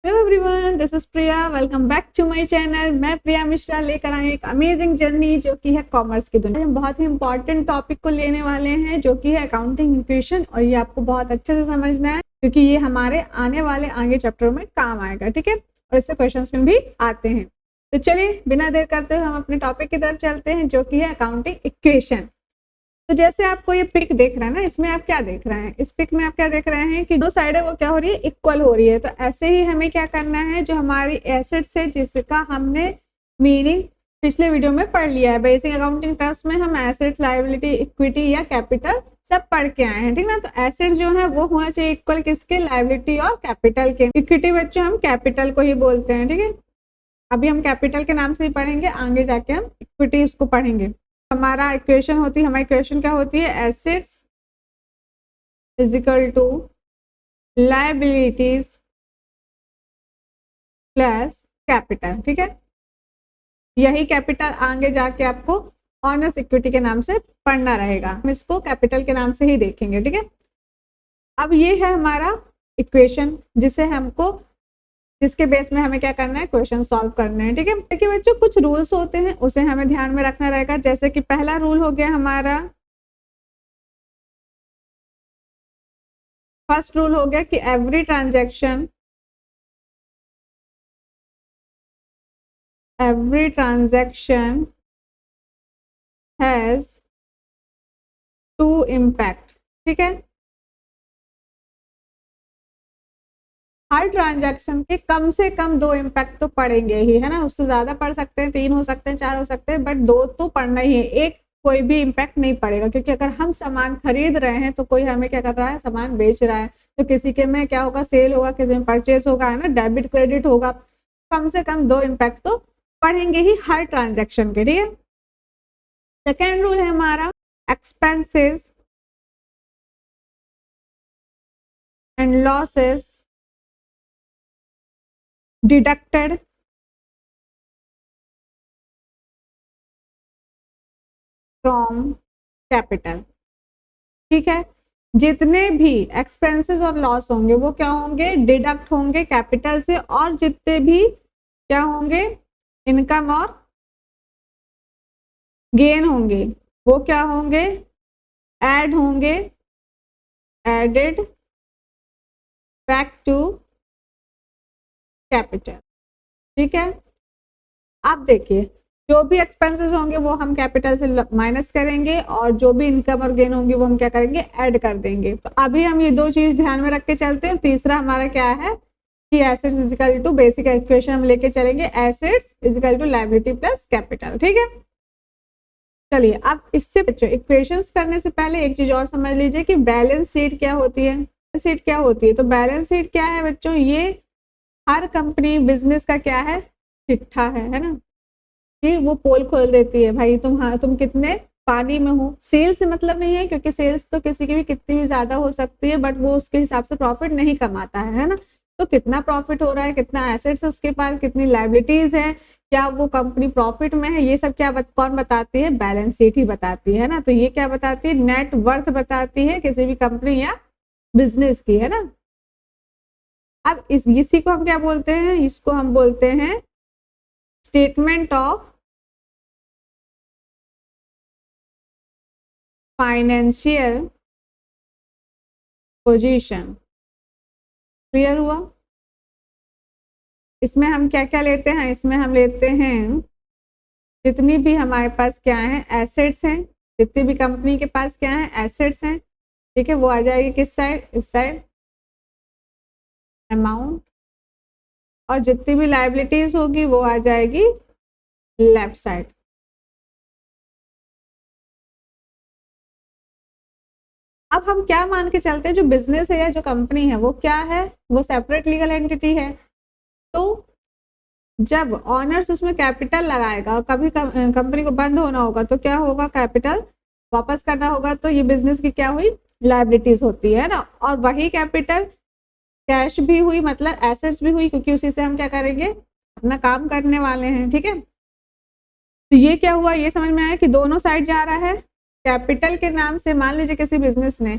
Hello everyone, this is Priya. Welcome back to my channel. मैं प्रिया मिश्रा लेकर आई एक अमेजिंग जर्नी जो कि है कॉमर्स की दुनिया। हम बहुत ही इंपॉर्टेंट टॉपिक को लेने वाले हैं जो कि है अकाउंटिंग इक्वेशन, और ये आपको बहुत अच्छे से समझना है क्योंकि ये हमारे आने वाले आगे चैप्टर में काम आएगा। ठीक है, और इससे क्वेश्चंस में भी आते हैं। तो चलिए बिना देर करते हुए हम अपने टॉपिक की तरफ चलते हैं जो कि है अकाउंटिंग इक्वेशन। तो जैसे आपको ये पिक देख रहा है ना, इसमें आप क्या देख रहे हैं, इस पिक में आप क्या देख रहे हैं कि दो साइड है वो क्या हो रही है, इक्वल हो रही है। तो ऐसे ही हमें क्या करना है, जो हमारी एसेट्स है जिसका हमने मीनिंग पिछले वीडियो में पढ़ लिया है, बेसिक अकाउंटिंग टर्म्स में हम एसेट, लायबिलिटी, इक्विटी या कैपिटल सब पढ़ के आए हैं। ठीक ना, तो एसेट्स जो है वो होना चाहिए इक्वल किसके, लायबिलिटी और कैपिटल के। इक्विटी बच्चों हम कैपिटल को ही बोलते हैं। ठीक है, अभी हम कैपिटल के नाम से ही पढ़ेंगे, आगे जाके हम इक्विटी उसको पढ़ेंगे। हमारा इक्वेशन होती है, हमारी इक्वेशन क्या होती है, assets is equal to liabilities plus capital. ठीक है, यही कैपिटल आगे जाके आपको ऑनर्स इक्विटी के नाम से पढ़ना रहेगा, हम इसको कैपिटल के नाम से ही देखेंगे। ठीक है, अब ये है हमारा इक्वेशन जिसे हमको, जिसके बेस में हमें क्या करना है, क्वेश्चन सॉल्व करने हैं। ठीक है, देखिए बच्चों कुछ रूल्स होते हैं उसे हमें ध्यान में रखना रहेगा। जैसे कि पहला रूल हो गया हमारा, फर्स्ट रूल हो गया कि every transaction has to impact. ठीक है, हर ट्रांजैक्शन के कम से कम दो इम्पैक्ट तो पड़ेंगे ही, है ना। उससे ज्यादा पढ़ सकते हैं, 3 हो सकते हैं, 4 हो सकते हैं, बट 2 तो पढ़ना ही है। एक कोई भी इम्पैक्ट नहीं पड़ेगा, क्योंकि अगर हम सामान खरीद रहे हैं तो कोई हमें क्या कर रहा है, सामान बेच रहा है। तो किसी के में क्या होगा, सेल होगा, किसी में परचेज होगा, है ना, डेबिट क्रेडिट होगा। कम से कम 2 इम्पैक्ट तो पढ़ेंगे ही हर ट्रांजेक्शन के। ठीक है, सेकेंड रूल है हमारा, expenses and losses deducted from capital. ठीक है, जितने भी एक्सपेंसेस और लॉस होंगे वो क्या होंगे, डिडक्ट होंगे कैपिटल से, और जितने भी क्या होंगे, इनकम और गेन होंगे वो क्या होंगे, ऐड होंगे, एडेड बैक टू कैपिटल। ठीक है, अब देखिए जो भी एक्सपेंसेस होंगे वो हम कैपिटल से माइनस करेंगे, और जो भी इनकम और गेन होंगे वो हम क्या करेंगे, ऐड कर देंगे। तो अभी हम ये दो चीज ध्यान में रख के चलते हैं। तीसरा हमारा क्या है कि assets is equal to, basic equation हम लेके चलेंगे, assets is equal to liability plus capital. ठीक है, चलिए अब इससे बच्चों इक्वेशंस करने से पहले एक चीज और समझ लीजिए कि बैलेंस शीट क्या होती है। बैलेंस शीट क्या होती है, तो बैलेंस शीट क्या है बच्चों, ये हर कंपनी बिजनेस का क्या है, चिट्ठा है ना, कि वो पोल खोल देती है, भाई तुम, हाँ तुम कितने पानी में हो। सेल्स से मतलब नहीं है, क्योंकि सेल्स तो किसी की भी कितनी भी ज्यादा हो सकती है, बट वो उसके हिसाब से प्रॉफिट नहीं कमाता है ना। तो कितना प्रॉफिट हो रहा है, कितना एसेट्स है उसके पास, कितनी लायबिलिटीज है, क्या वो कंपनी प्रॉफिट में है, ये सब क्या कौन बताती है, बैलेंस शीट ही बताती है ना। तो ये क्या बताती है, नेट वर्थ बताती है किसी भी कंपनी या बिजनेस की, है ना। अब इसी को हम क्या बोलते हैं, इसको हम बोलते हैं statement of financial position. Clear हुआ। इसमें हम क्या क्या लेते हैं, इसमें हम लेते हैं जितनी भी हमारे पास क्या है, एसेट्स हैं, जितनी भी कंपनी के पास क्या है, एसेट्स हैं। ठीक है, वो आ जाएगी किस साइड, इस साइड, अमाउंट, और जितनी भी लायबिलिटीज होगी वो आ जाएगी लेफ्ट साइड। अब हम क्या मान के चलते हैं, जो बिजनेस है या जो कंपनी है वो क्या है, वो सेपरेट लीगल एंटिटी है। तो जब ऑनर्स उसमें कैपिटल लगाएगा और कभी कंपनी को बंद होना होगा तो क्या होगा, कैपिटल वापस करना होगा, तो ये बिजनेस की क्या हुई, लायबिलिटीज होती है ना। और वही कैपिटल कैश भी हुई, मतलब एसेट्स भी हुई, क्योंकि उसी से हम क्या करेंगे, अपना काम करने वाले हैं। ठीक है, तो ये क्या हुआ, ये समझ में आया कि दोनों साइड जा रहा है। कैपिटल के नाम से मान लीजिए किसी बिजनेस ने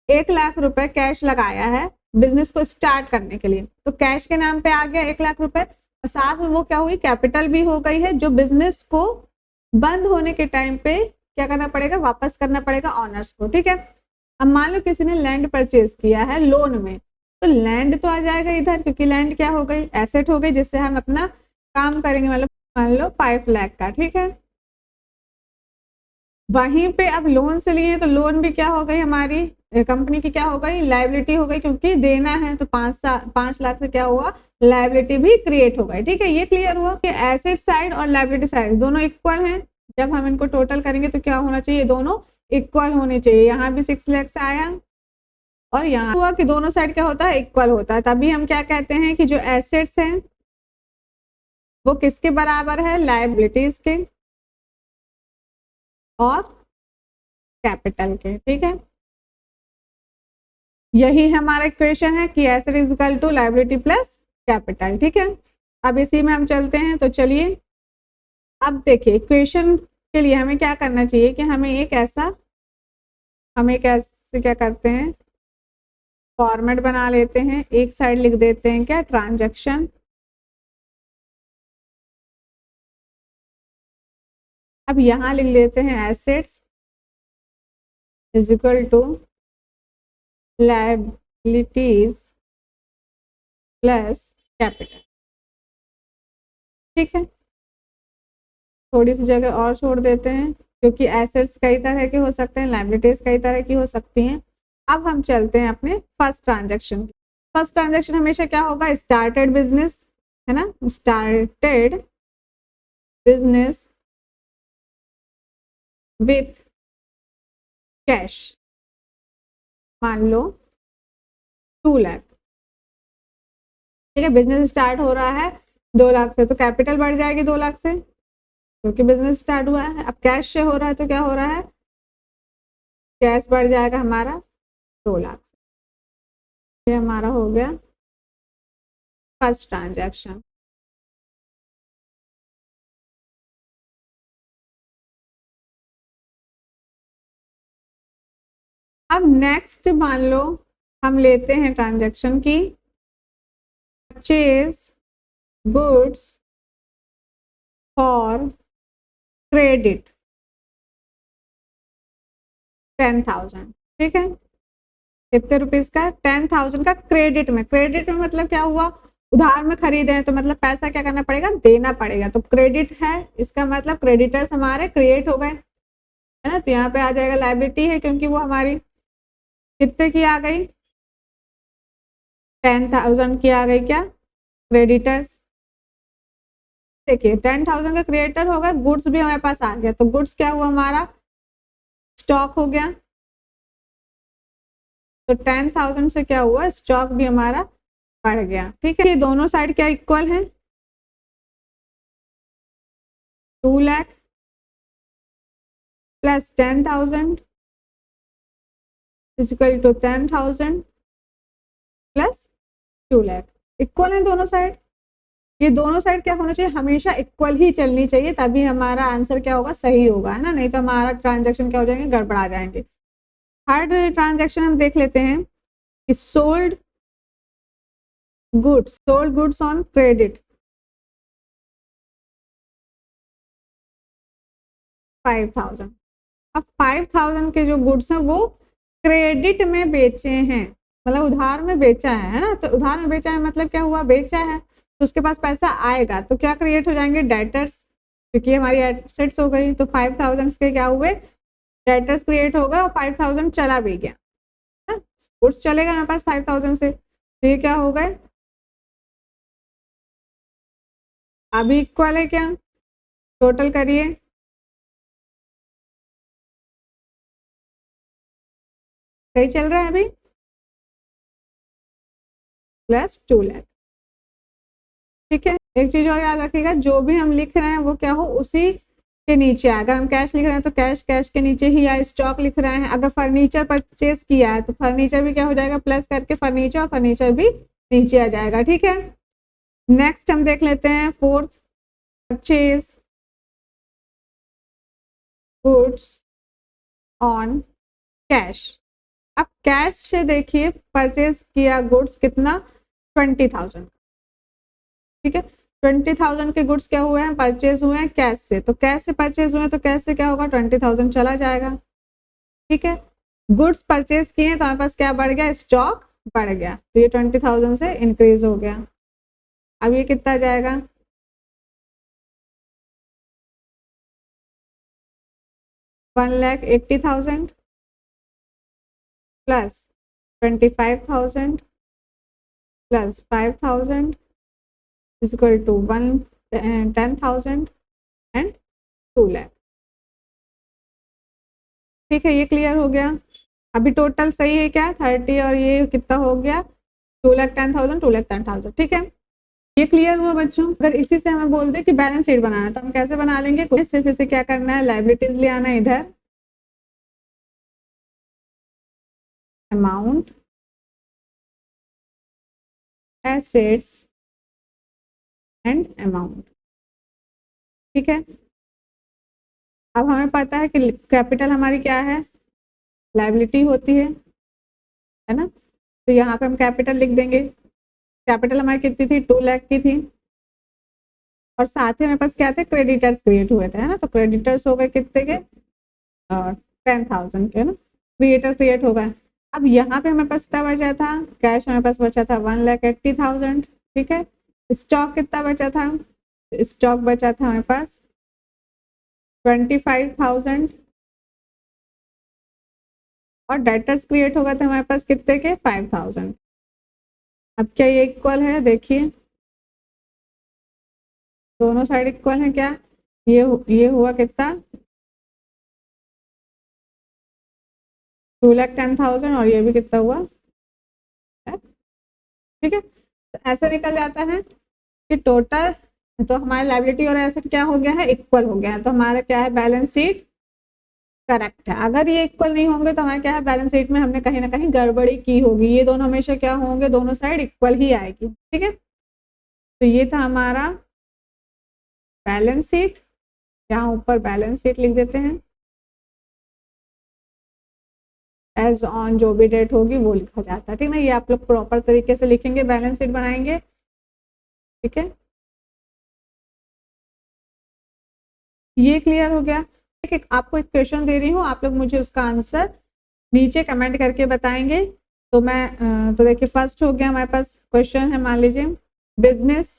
1 लाख रुपए कैश लगाया है बिजनेस को स्टार्ट करने के लिए। तो कैश के नाम पे आ गया 1 लाख रुपए, और साथ में वो क्या हुई, कैपिटल भी हो गई है, जो बिजनेस को बंद होने के टाइम पे क्या करना पड़ेगा, वापस करना पड़ेगा ऑनर्स को। ठीक है, अब मान लो किसी ने लैंड परचेज किया है लोन में, तो लैंड तो आ जाएगा इधर, क्योंकि लैंड क्या हो गई, एसेट हो गई, जिससे हम अपना काम करेंगे। मतलब मान लो 5 लाख का, ठीक है। वहीं पे अब लोन से लिए तो लोन भी क्या हो गई, हमारी कंपनी की क्या हो गई, लाइबिलिटी हो गई, क्योंकि देना है। तो 5 लाख से क्या हुआ, लाइबिलिटी भी क्रिएट हो गई। ठीक है, ये क्लियर हुआ कि एसेट साइड और लाइबिलिटी साइड दोनों इक्वल हैं। जब हम इनको टोटल करेंगे तो क्या होना चाहिए, दोनों इक्वल होने चाहिए। यहाँ भी 6 लाख से आया, और यहाँ हुआ कि दोनों साइड क्या होता है, इक्वल होता है। तभी हम क्या कहते हैं कि जो एसेट्स हैं वो किसके बराबर है, लाइबिलिटीज के और कैपिटल के। ठीक है, यही हमारा इक्वेशन है कि asset is equal to liability plus capital. ठीक है, अब इसी में हम चलते हैं। तो चलिए अब देखिए, इक्वेशन के लिए हमें क्या करना चाहिए कि हम एक ऐसे क्या करते हैं, फॉर्मेट बना लेते हैं। एक साइड लिख देते हैं क्या, ट्रांजैक्शन। अब यहाँ लिख लेते हैं assets is equal to liabilities plus capital. ठीक है, थोड़ी सी जगह और छोड़ देते हैं, क्योंकि एसेट्स कई तरह के हो सकते हैं, लायबिलिटीज कई तरह की हो सकती हैं। अब हम चलते हैं अपने फर्स्ट ट्रांजैक्शन। फर्स्ट ट्रांजैक्शन हमेशा क्या होगा, स्टार्टेड बिजनेस, है ना, स्टार्टेड बिजनेस विथ कैश, मान लो 2 लाख। ठीक है, बिजनेस स्टार्ट हो रहा है 2 लाख से, तो कैपिटल बढ़ जाएगी 2 लाख से, क्योंकि बिजनेस स्टार्ट हुआ है। अब कैश से हो रहा है तो क्या हो रहा है, कैश बढ़ जाएगा हमारा 2 लाख। ये हमारा हो गया फर्स्ट ट्रांजैक्शन। अब नेक्स्ट मान लो हम लेते हैं ट्रांजैक्शन की, परचेज गुड्स फॉर क्रेडिट 10,000। ठीक है, कितने रुपीज का, 10,000 का क्रेडिट में। क्रेडिट में मतलब क्या हुआ, उधार में खरीदे हैं, तो मतलब पैसा क्या करना पड़ेगा, देना पड़ेगा। तो क्रेडिट है, इसका मतलब क्रेडिटर्स हमारे क्रिएट हो गए, है ना। तो यहाँ पे आ जाएगा लायबिलिटी है, क्योंकि वो हमारी कितने की आ गई, 10,000 की आ गई क्या, क्रेडिटर्स। देखिए 10,000 का क्रेडिटर होगा, गुड्स भी हमारे पास आ गया, तो गुड्स क्या हुआ हमारा, स्टॉक हो गया। तो 10,000 से क्या हुआ, स्टॉक भी हमारा बढ़ गया। ठीक है, ये दोनों साइड क्या इक्वल है, 2 lakh plus 10,000 equal to 10,000 plus 2 lakh, equal है दोनों साइड। ये दोनों साइड क्या होना चाहिए, हमेशा इक्वल ही चलनी चाहिए, तभी हमारा आंसर क्या होगा, सही होगा, है ना। नहीं तो हमारा ट्रांजैक्शन क्या हो जाएंगे, गड़बड़ा जाएंगे। थर्ड ट्रांजैक्शन हम देख लेते हैं कि सोल्ड गुड्स ऑन क्रेडिट 5,000। अब 5,000 के जो गुड्स हैं वो क्रेडिट में बेचे हैं, मतलब उधार में बेचा है ना। तो उधार में बेचा है मतलब क्या हुआ, बेचा है, तो उसके पास पैसा आएगा, तो क्या क्रिएट हो जाएंगे, डेटर्स, क्योंकि हमारी एसेट्स हो गई। तो 5,000 के क्या हुए, डेटर्स क्रिएट होगा, और 5,000 चला भी गया, गुड्स चलेगा हमारे पास 5,000 से, तो ये क्या हो गए, अभी इक्वल है क्या, टोटल करिए, सही चल रहा है अभी, प्लस 2 लाख। ठीक है, एक चीज और याद रखिएगा, जो भी हम लिख रहे हैं वो क्या हो, उसी के नीचे। अगर हम कैश लिख रहे हैं तो कैश कैश के नीचे ही, या स्टॉक लिख रहे हैं, अगर फर्नीचर परचेज किया है तो फर्नीचर भी क्या हो जाएगा, प्लस करके फर्नीचर, और फर्नीचर भी नीचे आ जाएगा। ठीक है, नेक्स्ट हम देख लेते हैं fourth, purchase goods on cash. अब कैश से देखिए परचेज किया गुड्स कितना 20,000, ठीक है। 20,000 के गुड्स क्या हुए हैं, परचेज हुए हैं कैश से, तो कैश से परचेज हुए हैं तो कैश से क्या होगा 20,000 चला जाएगा, ठीक है। गुड्स परचेज किए हैं तो हमारे पास क्या बढ़ गया, स्टॉक बढ़ गया, तो ये 20,000 से इंक्रीज हो गया। अब ये कितना जाएगा 1,80,000 plus 25,000 plus 5,000 is equal to 10,000 and 2 lakh, ठीक है। ये क्लियर हो गया। अभी टोटल सही है क्या 30 और ये कितना हो गया 2,10,000 2,10,000, ठीक है। ये क्लियर हुआ बच्चों। अगर इसी से हमें बोल दे कि बैलेंस शीट बनाना है तो हम कैसे बना लेंगे, सिर्फ इसे क्या करना है लायबिलिटीज ले आना है इधर, अमाउंट एसेट्स एंड अमाउंट, ठीक है। अब हमें पता है कि कैपिटल हमारी क्या है, लायबिलिटी होती है ना, तो यहाँ पे हम कैपिटल लिख देंगे। कैपिटल हमारी कितनी थी 2 लाख की थी, और साथ ही हमारे पास क्या थे क्रेडिटर्स क्रिएट हुए थे, है ना, तो क्रेडिटर्स हो गए कितने के 10,000 के ना, क्रिएटर क्रिएट हो गए। अब यहाँ पे हमारे पास कितना बचा था, कैश हमारे पास बचा था 1,80,000, ठीक है। स्टॉक कितना बचा था, स्टॉक बचा था हमारे पास 25,000, और डेटर्स क्रिएट हो गए थे हमारे पास कितने के 5,000। अब क्या ये इक्वल है, देखिए दोनों साइड इक्वल है क्या, ये हुआ कितना 2,10,000 और ये भी कितना हुआ, ठीक है। तो ऐसे निकल जाता है कि टोटल, तो हमारे लायबिलिटी और एसेट क्या हो गया है इक्वल हो गया है, तो हमारा क्या है बैलेंस शीट करेक्ट है। अगर ये इक्वल नहीं होंगे तो हमारे क्या है बैलेंस शीट में हमने कहीं ना कहीं गड़बड़ी की होगी, ये दोनों हमेशा क्या होंगे दोनों साइड इक्वल ही आएगी, ठीक है। तो ये था हमारा बैलेंस शीट, यहाँ ऊपर बैलेंस शीट लिख देते हैं, एज ऑन जो भी डेट होगी वो लिखा जाता है, ठीक ना। ये आप लोग प्रॉपर तरीके से लिखेंगे, बैलेंस शीट बनाएंगे, ठीक है। ये क्लियर हो गया। ठीक, आपको एक क्वेश्चन दे रही हूँ, आप लोग मुझे उसका आंसर नीचे कमेंट करके बताएंगे। तो मैं तो देखिए फर्स्ट हो गया हमारे पास क्वेश्चन है, मान लीजिए बिजनेस,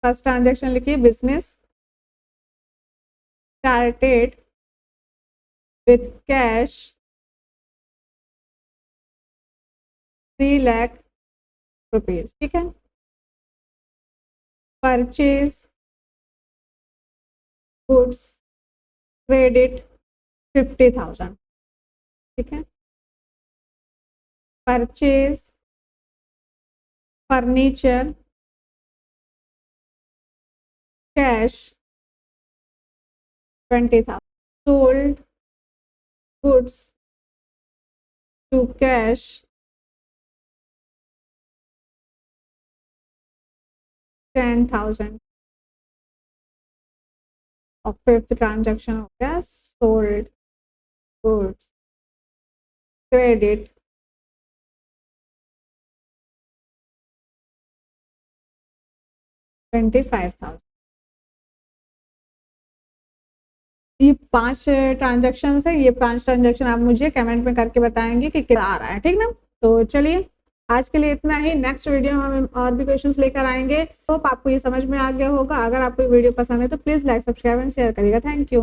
फर्स्ट ट्रांजेक्शन लिखिए, business started with cash 3 lakh rupees, ठीक है। परचेज गुड्स क्रेडिट 50,000, ठीक है। Purchase furniture cash 20,000, sold goods to cash 10,000, और फिफ्थ ट्रांजेक्शन हो गया सोल्ड गुड्स क्रेडिट 25,000। ये 5 ट्रांजेक्शन है, ये 5 ट्रांजेक्शन आप मुझे कमेंट में करके बताएंगे कि क्या आ रहा है, ठीक ना। तो चलिए आज के लिए इतना ही, नेक्स्ट वीडियो में हम और भी क्वेश्चंस लेकर आएंगे। होप आपको ये समझ में आ गया होगा। अगर आपको वीडियो पसंद है तो please like subscribe and share करिएगा। Thank you.